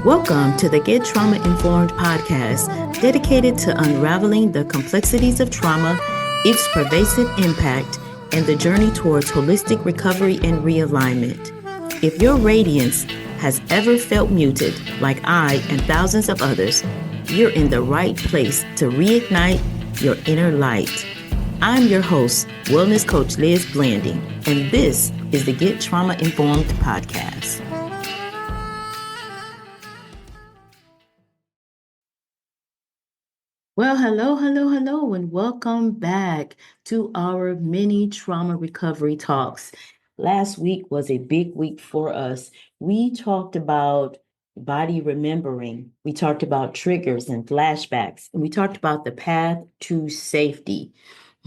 Welcome to the Get Trauma Informed podcast, dedicated to unraveling the complexities of trauma, its pervasive impact, and the journey towards holistic recovery and realignment. If your radiance has ever felt muted, like I and thousands of others, you're in the right place to reignite your inner light. I'm your host, Wellness Coach Liz Blanding, and this is the Get Trauma Informed podcast. Well, hello, and welcome back to our mini trauma recovery talks. Last week was a big week for us. We talked about body remembering, we talked about triggers and flashbacks, and we talked about the path to safety.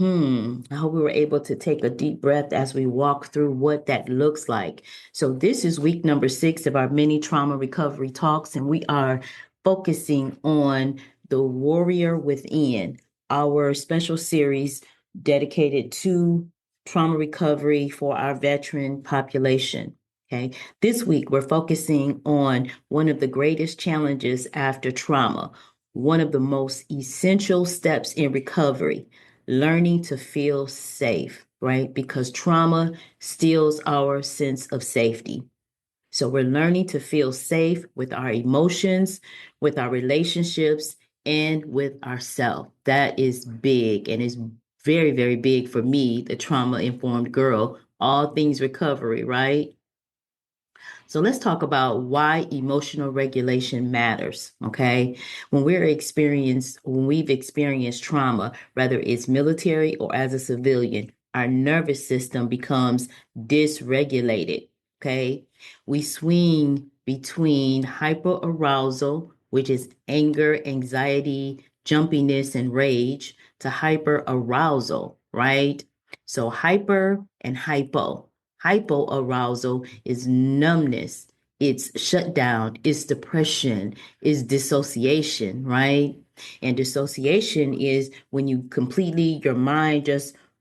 I hope we were able to take a deep breath as we walk through what that looks like. So, this is week number 6 of our mini trauma recovery talks, and we are focusing on the Warrior Within, our special series dedicated to trauma recovery for our veteran population. Okay, this week we're focusing on one of the greatest challenges after trauma, one of the most essential steps in recovery, learning to feel safe, right? Because trauma steals our sense of safety. So we're learning to feel safe with our emotions, with our relationships, and with ourselves. That is big and is very, very big for me, the trauma informed girl, all things recovery, right? So let's talk about why emotional regulation matters, okay? When we've experienced trauma, whether it's military or as a civilian, our nervous system becomes dysregulated, okay? We swing between hyperarousal, which is anger, anxiety, jumpiness, and rage, to hyperarousal, right? So hyper and hypo. Hypoarousal is numbness, it's shutdown, it's depression, it's dissociation, right? And dissociation is when your mind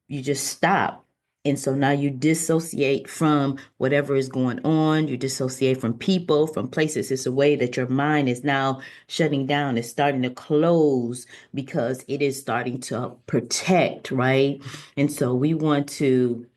you just stop. And so now you dissociate from whatever is going on. You dissociate from people, from places. It's a way that your mind is now shutting down. It's starting to close because it is starting to protect, right? And so we want to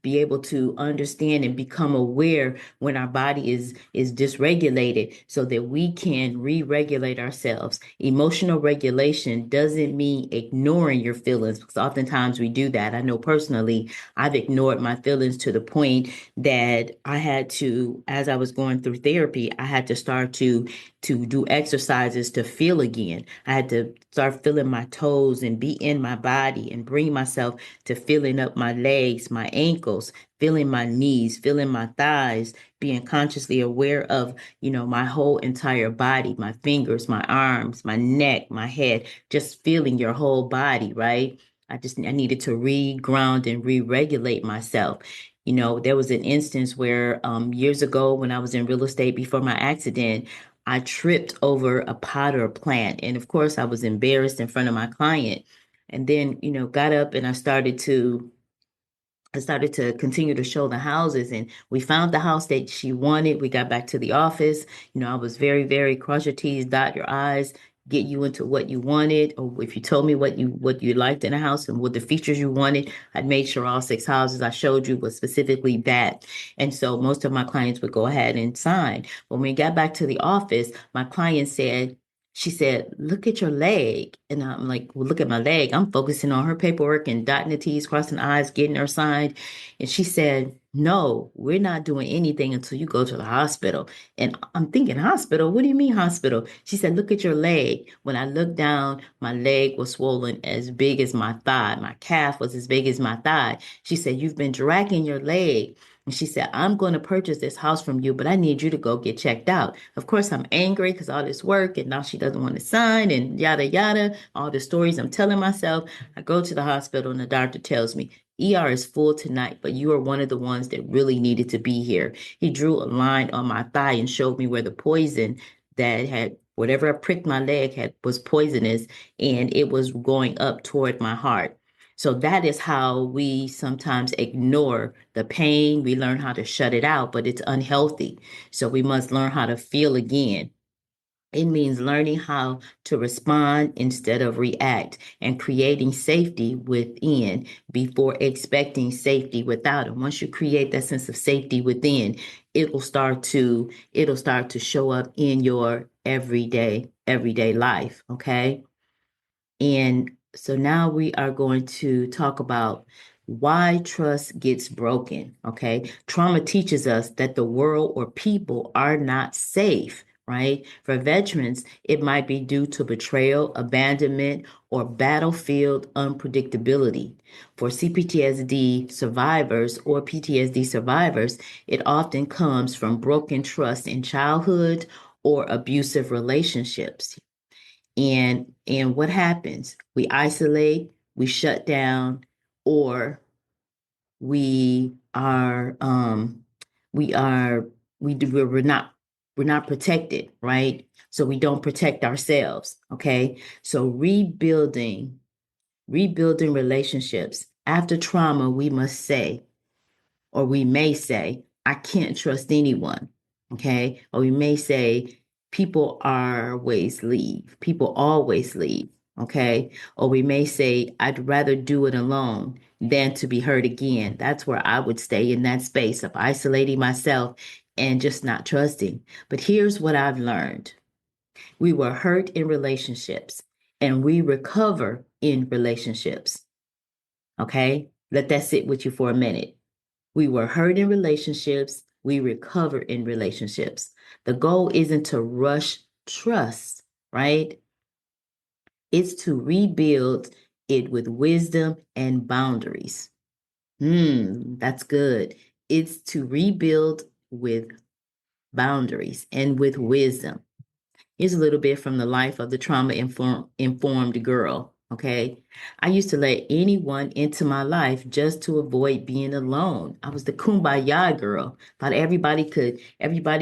be able to understand and become aware when our body is dysregulated so that we can re-regulate ourselves. Emotional regulation doesn't mean ignoring your feelings, because oftentimes we do that. I know personally I've ignored my feelings to the point that I had to, as I was going through therapy, I had to start to do exercises to feel again. I had to start feeling my toes and be in my body and bring myself to feeling up my legs, my ankles, feeling my knees, feeling my thighs, being consciously aware of, my whole entire body, my fingers, my arms, my neck, my head, just feeling your whole body, right? I needed to re-ground and re-regulate myself. There was an instance where years ago when I was in real estate before my accident, I tripped over a pot or a plant. And of course, I was embarrassed in front of my client. And then, got up and I started to continue to show the houses, and we found the house that she wanted. We got back to the office. I was very, very cross your T's, dot your I's, get you into what you wanted. Or if you told me what you liked in a house and what the features you wanted, I'd made sure all 6 houses I showed you was specifically that. And so most of my clients would go ahead and sign. When we got back to the office, my client said, she said, look at your leg. And I'm like, well, look at my leg. I'm focusing on her paperwork and dotting the T's, crossing the I's, getting her signed. And she said, no, we're not doing anything until you go to the hospital. And I'm thinking, hospital? What do you mean hospital? She said, look at your leg. When I looked down, my leg was swollen as big as my thigh. My calf was as big as my thigh. She said, you've been dragging your leg. And she said, I'm going to purchase this house from you, but I need you to go get checked out. Of course, I'm angry because all this work and now she doesn't want to sign and yada, yada, all the stories I'm telling myself. I go to the hospital and the doctor tells me, ER is full tonight, but you are one of the ones that really needed to be here. He drew a line on my thigh and showed me where the poison that had whatever I pricked my leg had was poisonous, and it was going up toward my heart. So that is how we sometimes ignore the pain. We learn how to shut it out, but it's unhealthy. So we must learn how to feel again. It means learning how to respond instead of react and creating safety within before expecting safety without it. Once you create that sense of safety within, it'll start to show up in your everyday life, okay? And so now we are going to talk about why trust gets broken. Okay. Trauma teaches us that the world or people are not safe, right? For veterans, it might be due to betrayal, abandonment, or battlefield unpredictability. For CPTSD survivors or PTSD survivors, it often comes from broken trust in childhood or abusive relationships. And what happens? We isolate, we shut down, or we are we are we do we're not protected, right? So we don't protect ourselves. Okay. So rebuilding relationships after trauma, we must say, or we may say, I can't trust anyone. Okay. Or we may say, People always leave. Okay. Or we may say, I'd rather do it alone than to be hurt again. That's where I would stay in that space of isolating myself and just not trusting. But here's what I've learned. We were hurt in relationships and we recover in relationships. Okay. Let that sit with you for a minute. We were hurt in relationships. We recover in relationships. The goal isn't to rush trust, right? It's to rebuild it with wisdom and boundaries. That's good. It's to rebuild with boundaries and with wisdom. Here's a little bit from the life of the trauma informed girl. Okay. I used to let anyone into my life just to avoid being alone. I was the kumbaya girl. Thought everybody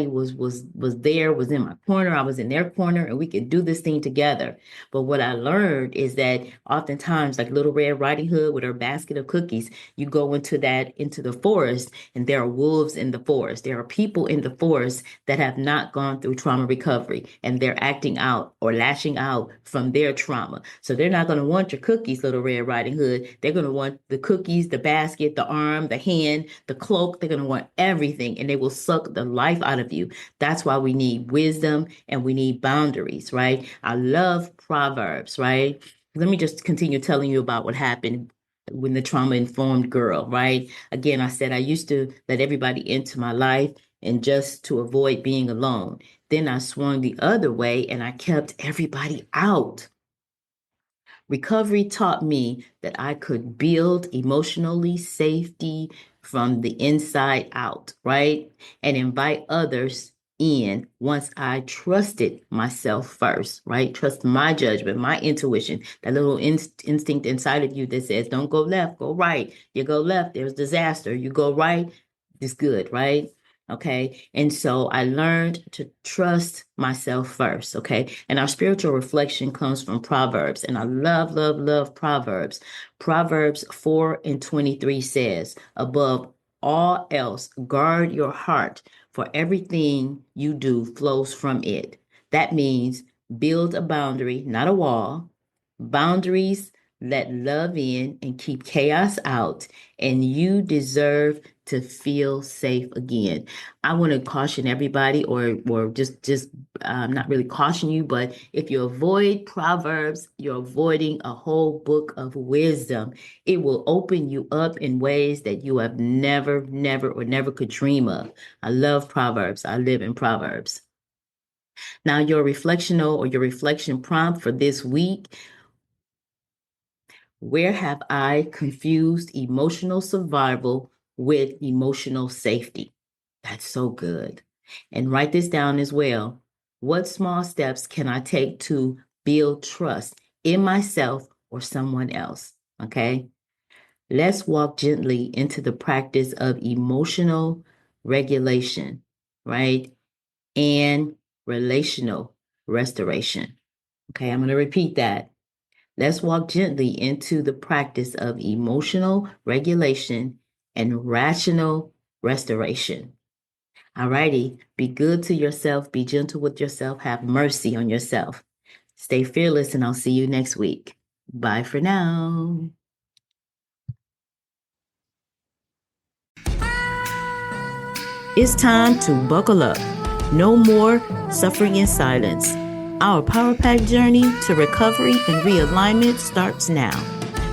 was there, was in my corner, I was in their corner, and we could do this thing together. But what I learned is that oftentimes, like Little Red Riding Hood with her basket of cookies, you go into the forest, and there are wolves in the forest. There are people in the forest that have not gone through trauma recovery, and they're acting out or lashing out from their trauma. So they're not going to want your cookies, Little Red Riding Hood. They're going to want the cookies, the basket, the arm, the hand, the cloak. They're going to want everything, and they will suck the life out of you. That's why we need wisdom and we need boundaries, right? I love Proverbs, right? Let me just continue telling you about what happened when the trauma informed girl, right? Again, I said I used to let everybody into my life and just to avoid being alone. Then I swung the other way and I kept everybody out. Recovery taught me that I could build emotionally safety from the inside out, right? And invite others in once I trusted myself first, right? Trust my judgment, my intuition, that little instinct inside of you that says, don't go left, go right. You go left, there's disaster. You go right, it's good, right? Okay. And so I learned to trust myself first. Okay. And our spiritual reflection comes from Proverbs. And I love, love, love Proverbs. Proverbs 4:23 says, above all else, guard your heart, for everything you do flows from it. That means build a boundary, not a wall. Boundaries let love in and keep chaos out, and you deserve to feel safe again. I want to caution everybody, or just not really caution you, but if you avoid Proverbs, you're avoiding a whole book of wisdom. It will open you up in ways that you have never could dream of. I love Proverbs. I live in Proverbs. Now, your reflectional or your reflection prompt for this week: where have I confused emotional survival with emotional safety? That's so good. And write this down as well. What small steps can I take to build trust in myself or someone else? Okay. Let's walk gently into the practice of emotional regulation, right? And relational restoration. Okay. I'm going to repeat that. Let's walk gently into the practice of emotional regulation and rational restoration. Alrighty, be good to yourself, be gentle with yourself, have mercy on yourself. Stay fearless, and I'll see you next week. Bye for now. It's time to buckle up. No more suffering in silence. Our Power Pack journey to recovery and realignment starts now.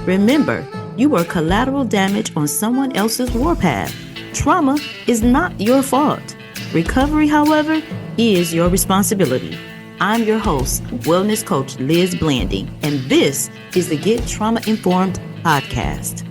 Remember, you are collateral damage on someone else's warpath. Trauma is not your fault. Recovery, however, is your responsibility. I'm your host, Wellness Coach Liz Blanding, and this is the Get Trauma Informed podcast.